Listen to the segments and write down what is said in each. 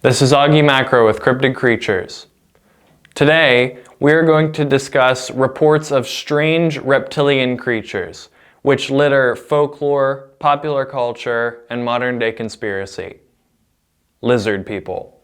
This is Augie Macro with Cryptid Creatures. Today, we are going to discuss reports of strange reptilian creatures, which litter folklore, popular culture, and modern-day conspiracy. Lizard people.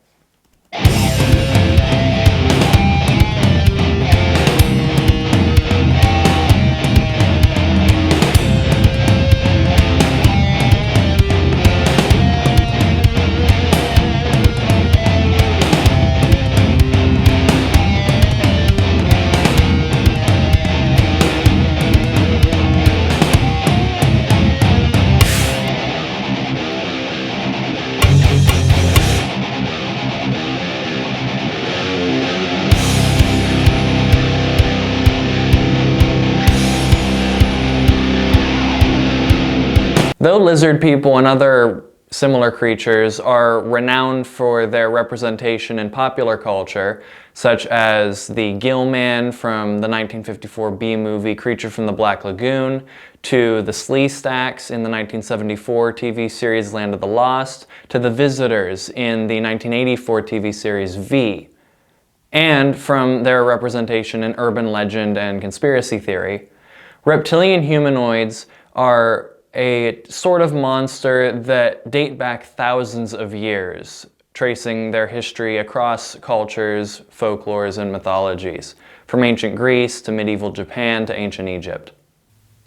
Though lizard people and other similar creatures are renowned for their representation in popular culture, such as the gill man from the 1954 B-movie Creature from the Black Lagoon, to the Sleestaks in the 1974 TV series Land of the Lost, to the Visitors in the 1984 TV series V, and from their representation in urban legend and conspiracy theory, reptilian humanoids are a sort of monster that date back thousands of years, tracing their history across cultures, folklores, and mythologies, from ancient Greece to medieval Japan to ancient Egypt.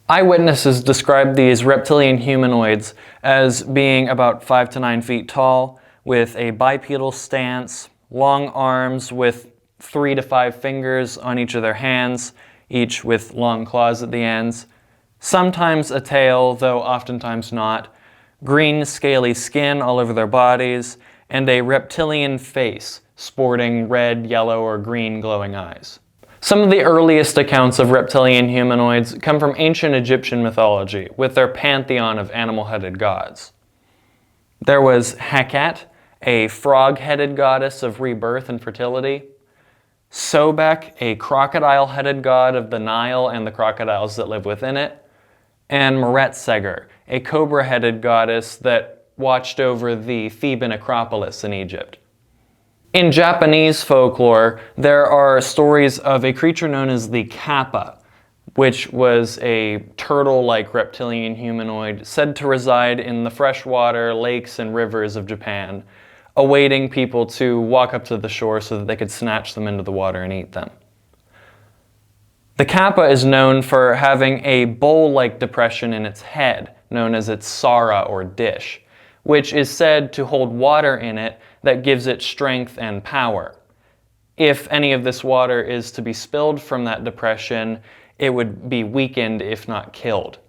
Eyewitnesses described these reptilian humanoids as being about 5 to 9 feet tall, with a bipedal stance, long arms with 3 to 5 fingers on each of their hands, each with long claws at the ends, sometimes a tail, though oftentimes not, green scaly skin all over their bodies, and a reptilian face sporting red, yellow, or green glowing eyes. Some of the earliest accounts of reptilian humanoids come from ancient Egyptian mythology, with their pantheon of animal-headed gods. There was Heket, a frog-headed goddess of rebirth and fertility, Sobek, a crocodile-headed god of the Nile and the crocodiles that live within it, and Meretseger, a cobra-headed goddess that watched over the Theban Acropolis in Egypt. In Japanese folklore, there are stories of a creature known as the Kappa, which was a turtle-like reptilian humanoid said to reside in the freshwater lakes and rivers of Japan, awaiting people to walk up to the shore so that they could snatch them into the water and eat them. The Kappa is known for having a bowl-like depression in its head, known as its sara or dish, which is said to hold water in it that gives it strength and power. If any of this water is to be spilled from that depression, it would be weakened if not killed.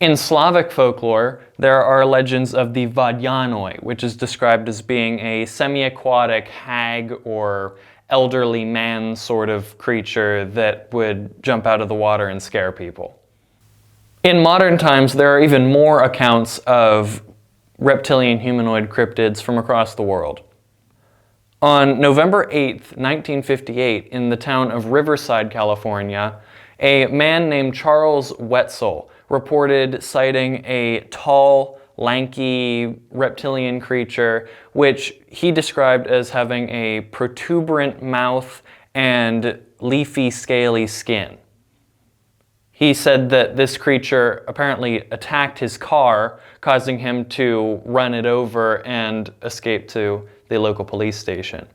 In Slavic folklore, there are legends of the Vodyanoi, which is described as being a semi-aquatic hag or elderly man sort of creature that would jump out of the water and scare people. In modern times, there are even more accounts of reptilian humanoid cryptids from across the world. On November 8th, 1958, in the town of Riverside, California, a man named Charles Wetzel reported sighting a tall, lanky reptilian creature, which he described as having a protuberant mouth and leafy, scaly skin. He said that this creature apparently attacked his car, causing him to run it over and escape to the local police station.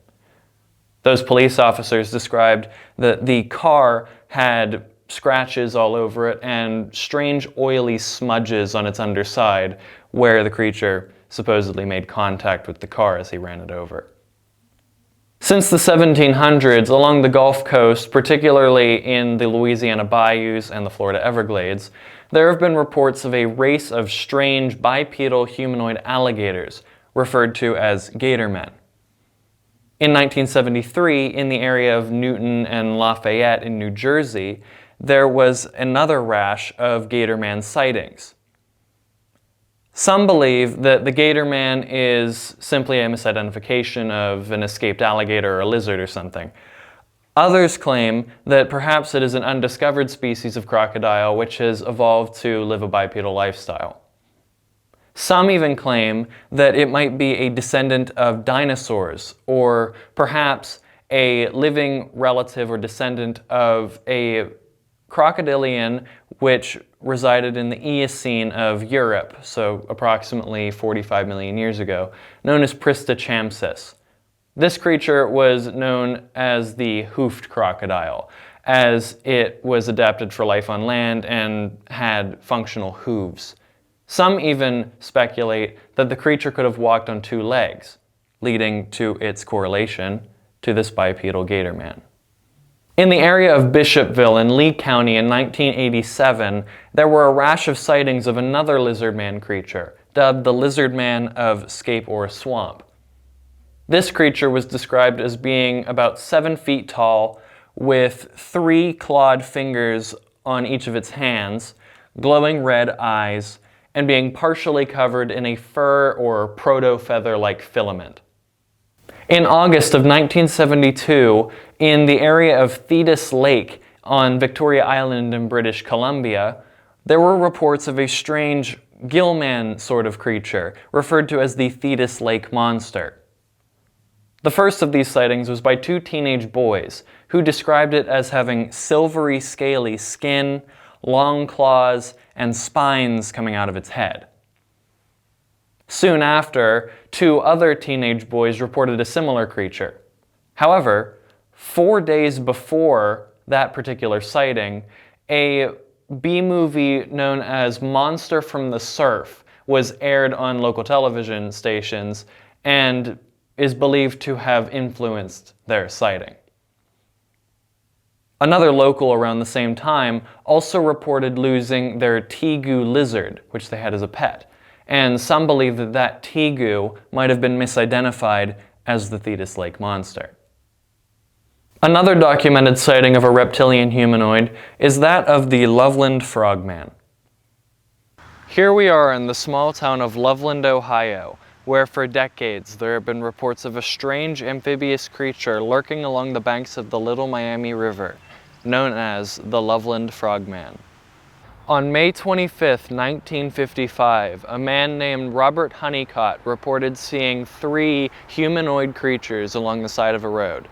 Those police officers described that the car had scratches all over it and strange oily smudges on its underside where the creature supposedly made contact with the car as he ran it over. Since the 1700s, along the Gulf Coast, particularly in the Louisiana bayous and the Florida Everglades, there have been reports of a race of strange bipedal humanoid alligators, referred to as Gatormen. In 1973, in the area of Newton and Lafayette in New Jersey, there was another rash of Gatorman sightings. Some believe that the Gatorman is simply a misidentification of an escaped alligator or a lizard or something. Others claim that perhaps it is an undiscovered species of crocodile which has evolved to live a bipedal lifestyle. Some even claim that it might be a descendant of dinosaurs, or perhaps a living relative or descendant of a crocodilian which resided in the Eocene of Europe, so approximately 45 million years ago, known as Pristachampsis. This creature was known as the hoofed crocodile, as it was adapted for life on land and had functional hooves. Some even speculate that the creature could have walked on two legs, leading to its correlation to this bipedal Gatorman. In the area of Bishopville in Lee County in 1987, there were a rash of sightings of another lizardman creature, dubbed the Lizardman of Scape or Swamp. This creature was described as being about 7 feet tall, with 3 clawed fingers on each of its hands, glowing red eyes, and being partially covered in a fur or proto-feather-like filament. In August of 1972, in the area of Thetis Lake on Victoria Island in British Columbia, there were reports of a strange gillman sort of creature, referred to as the Thetis Lake Monster. The first of these sightings was by 2 teenage boys, who described it as having silvery, scaly skin, long claws, and spines coming out of its head. Soon after, 2 other teenage boys reported a similar creature. However, 4 days before that particular sighting, a B-movie known as Monster from the Surf was aired on local television stations and is believed to have influenced their sighting. Another local around the same time also reported losing their tegu lizard, which they had as a pet, and some believe that that tegu might have been misidentified as the Thetis Lake Monster. Another documented sighting of a reptilian humanoid is that of the Loveland Frogman. Here we are in the small town of Loveland, Ohio, where for decades there have been reports of a strange amphibious creature lurking along the banks of the Little Miami River, known as the Loveland Frogman. On May 25, 1955, a man named Robert Honeycutt reported seeing 3 humanoid creatures along the side of a road.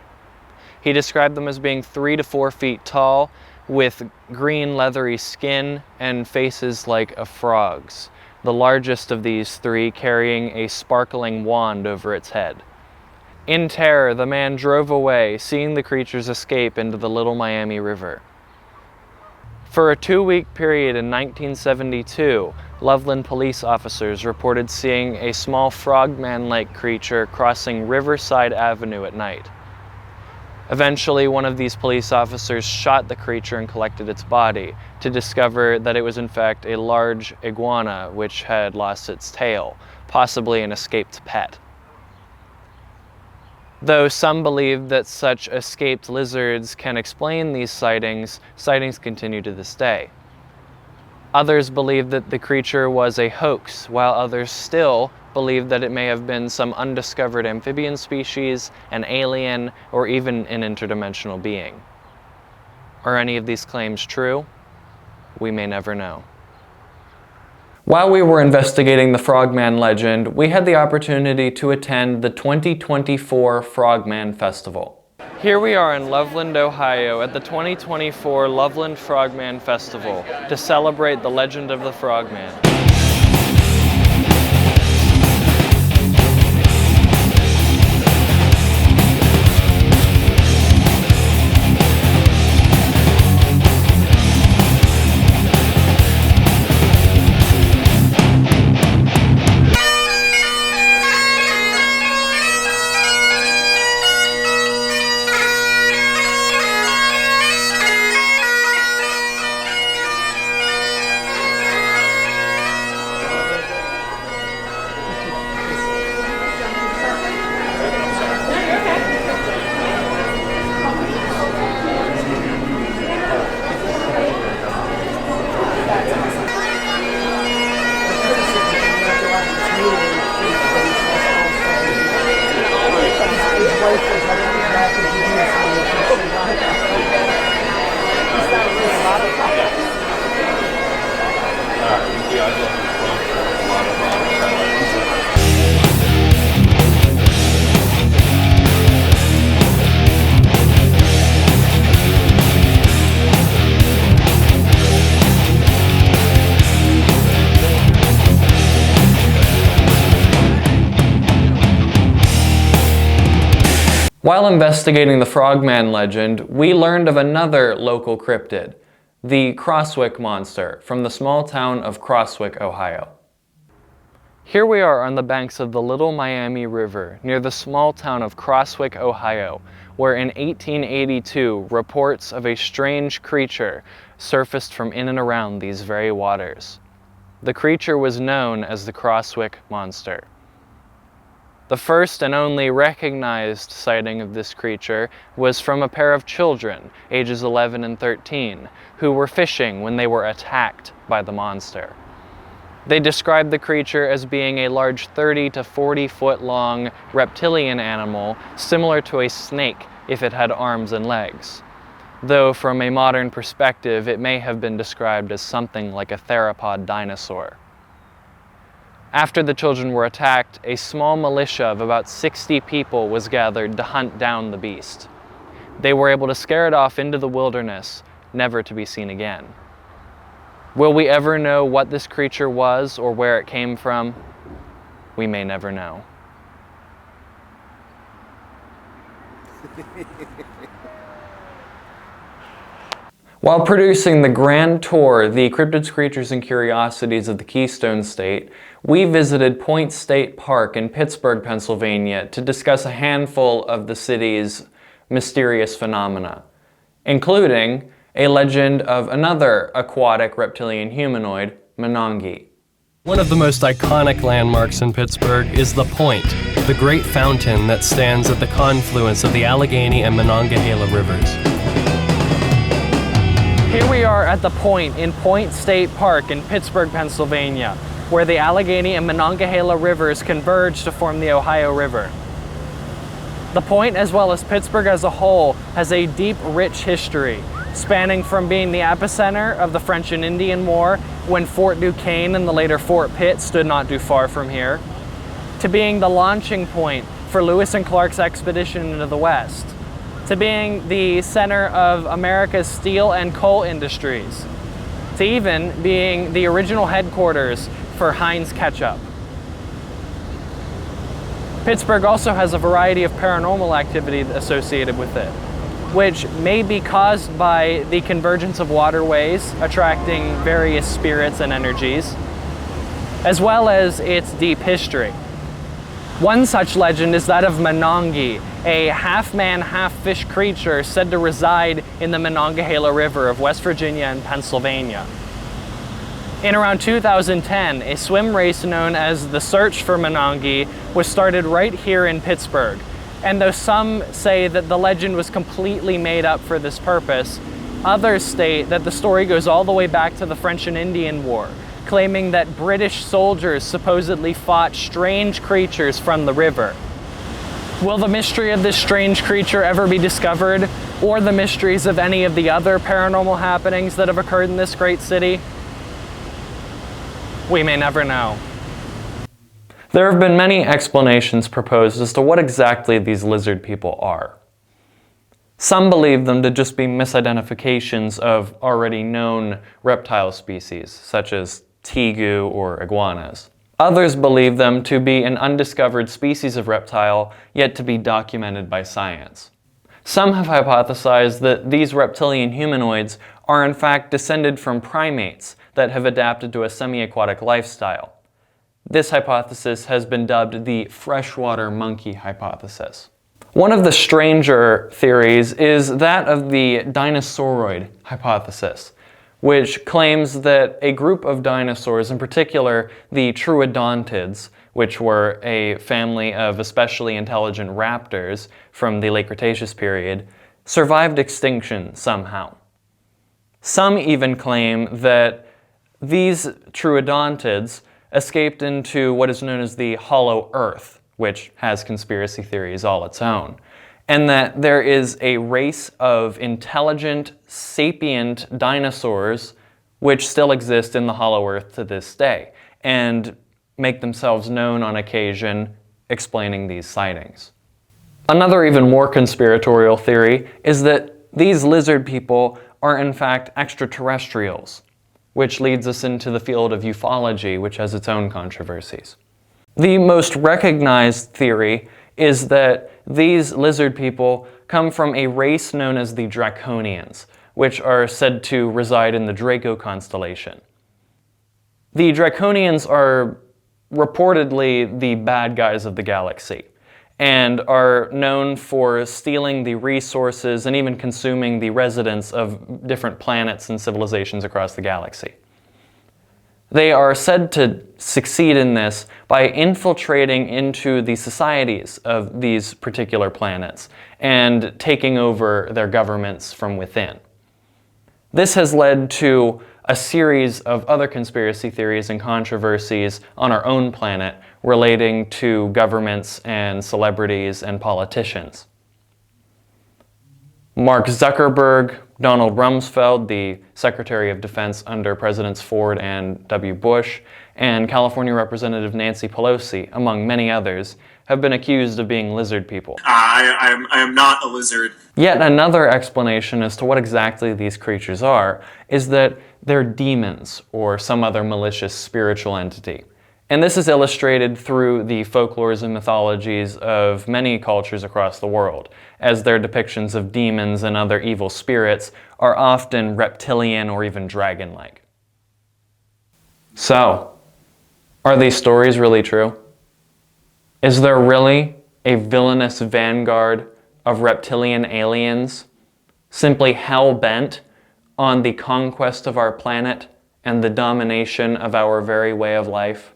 He described them as being 3 to 4 feet tall, with green leathery skin and faces like a frog's, the largest of these 3 carrying a sparkling wand over its head. In terror, the man drove away, seeing the creatures escape into the Little Miami River. For a 2-week period in 1972, Loveland police officers reported seeing a small frogman-like creature crossing Riverside Avenue at night. Eventually, one of these police officers shot the creature and collected its body, to discover that it was in fact a large iguana which had lost its tail, possibly an escaped pet. Though some believe that such escaped lizards can explain these sightings, sightings continue to this day. Others believe that the creature was a hoax, while others still believe that it may have been some undiscovered amphibian species, an alien, or even an interdimensional being. Are any of these claims true? We may never know. While we were investigating the Frogman legend, we had the opportunity to attend the 2024 Frogman Festival. Here we are in Loveland, Ohio at the 2024 Loveland Frogman Festival to celebrate the legend of the Frogman. While investigating the Frogman legend, we learned of another local cryptid, the Crosswick Monster, from the small town of Crosswick, Ohio. Here we are on the banks of the Little Miami River, near the small town of Crosswick, Ohio, where in 1882 reports of a strange creature surfaced from in and around these very waters. The creature was known as the Crosswick Monster. The first and only recognized sighting of this creature was from a pair of children, ages 11 and 13, who were fishing when they were attacked by the monster. They described the creature as being a large 30 to 40 foot long reptilian animal, similar to a snake if it had arms and legs. Though from a modern perspective, it may have been described as something like a theropod dinosaur. After the children were attacked, a small militia of about 60 people was gathered to hunt down the beast. They were able to scare it off into the wilderness, never to be seen again. Will we ever know what this creature was or where it came from? We may never know. While producing the grand tour, The Cryptids, Creatures, and Curiosities of the Keystone State, we visited Point State Park in Pittsburgh, Pennsylvania to discuss a handful of the city's mysterious phenomena, including a legend of another aquatic reptilian humanoid, Monongi. One of the most iconic landmarks in Pittsburgh is the Point, the great fountain that stands at the confluence of the Allegheny and Monongahela rivers. Here we are at the Point in Point State Park in Pittsburgh, Pennsylvania, where the Allegheny and Monongahela rivers converge to form the Ohio River. The Point, as well as Pittsburgh as a whole, has a deep, rich history, spanning from being the epicenter of the French and Indian War, when Fort Duquesne and the later Fort Pitt stood not too far from here, to being the launching point for Lewis and Clark's expedition into the West, to being the center of America's steel and coal industries, to even being the original headquarters for Heinz ketchup. Pittsburgh also has a variety of paranormal activity associated with it, which may be caused by the convergence of waterways attracting various spirits and energies, as well as its deep history. One such legend is that of Monongi, a half-man, half-fish creature said to reside in the Monongahela River of West Virginia and Pennsylvania. In around 2010, a swim race known as the Search for Monongi was started right here in Pittsburgh. And though some say that the legend was completely made up for this purpose, others state that the story goes all the way back to the French and Indian War, claiming that British soldiers supposedly fought strange creatures from the river. Will the mystery of this strange creature ever be discovered, or the mysteries of any of the other paranormal happenings that have occurred in this great city? We may never know. There have been many explanations proposed as to what exactly these lizard people are. Some believe them to just be misidentifications of already known reptile species, such as tegu or iguanas. Others believe them to be an undiscovered species of reptile yet to be documented by science. Some have hypothesized that these reptilian humanoids are in fact descended from primates that have adapted to a semi-aquatic lifestyle. This hypothesis has been dubbed the freshwater monkey hypothesis. One of the stranger theories is that of the dinosauroid hypothesis, which claims that a group of dinosaurs, in particular the troodontids, which were a family of especially intelligent raptors from the late Cretaceous period, survived extinction somehow. Some even claim that these troodontids escaped into what is known as the Hollow Earth, which has conspiracy theories all its own, and that there is a race of intelligent, sapient dinosaurs which still exist in the Hollow Earth to this day, and make themselves known on occasion, explaining these sightings. Another even more conspiratorial theory is that these lizard people are in fact extraterrestrials, which leads us into the field of ufology, which has its own controversies. The most recognized theory is that these lizard people come from a race known as the Draconians, which are said to reside in the Draco constellation. The Draconians are reportedly the bad guys of the galaxy, and are known for stealing the resources and even consuming the residents of different planets and civilizations across the galaxy. They are said to succeed in this by infiltrating into the societies of these particular planets and taking over their governments from within. This has led to a series of other conspiracy theories and controversies on our own planet relating to governments and celebrities and politicians. Mark Zuckerberg, Donald Rumsfeld, the Secretary of Defense under Presidents Ford and W. Bush, and California Representative Nancy Pelosi, among many others, have been accused of being lizard people. I am not a lizard. Yet another explanation as to what exactly these creatures are is that they're demons or some other malicious spiritual entity. And this is illustrated through the folklores and mythologies of many cultures across the world, as their depictions of demons and other evil spirits are often reptilian or even dragon-like. So, are these stories really true? Is there really a villainous vanguard of reptilian aliens simply hell-bent on the conquest of our planet and the domination of our very way of life?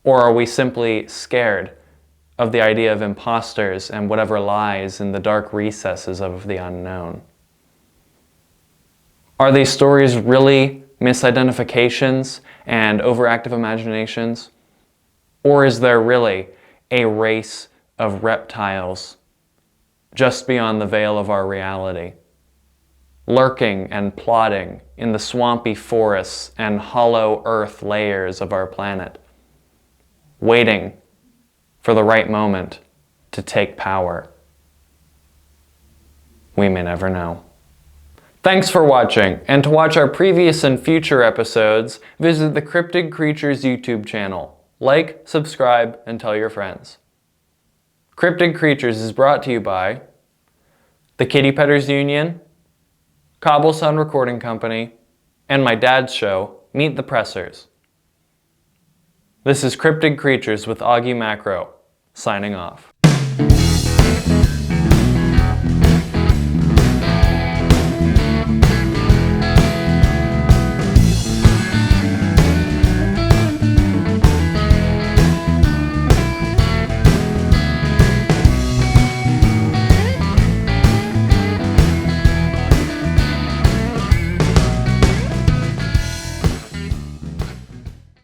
Or are we simply scared of the idea of imposters and whatever lies in the dark recesses of the unknown? Are these stories really misidentifications and overactive imaginations? Or is there really a race of reptiles just beyond the veil of our reality, lurking and plotting in the swampy forests and hollow earth layers of our planet, waiting for the right moment to take power? We may never know. Thanks for watching, and to watch our previous and future episodes, visit the Cryptid Creatures YouTube channel. Like, subscribe, and tell your friends. Cryptid Creatures is brought to you by the Kitty Petters Union, Cobblestone Recording Company, and my dad's show, Meet the Pressers. This is Cryptid Creatures with Augie Macro, signing off.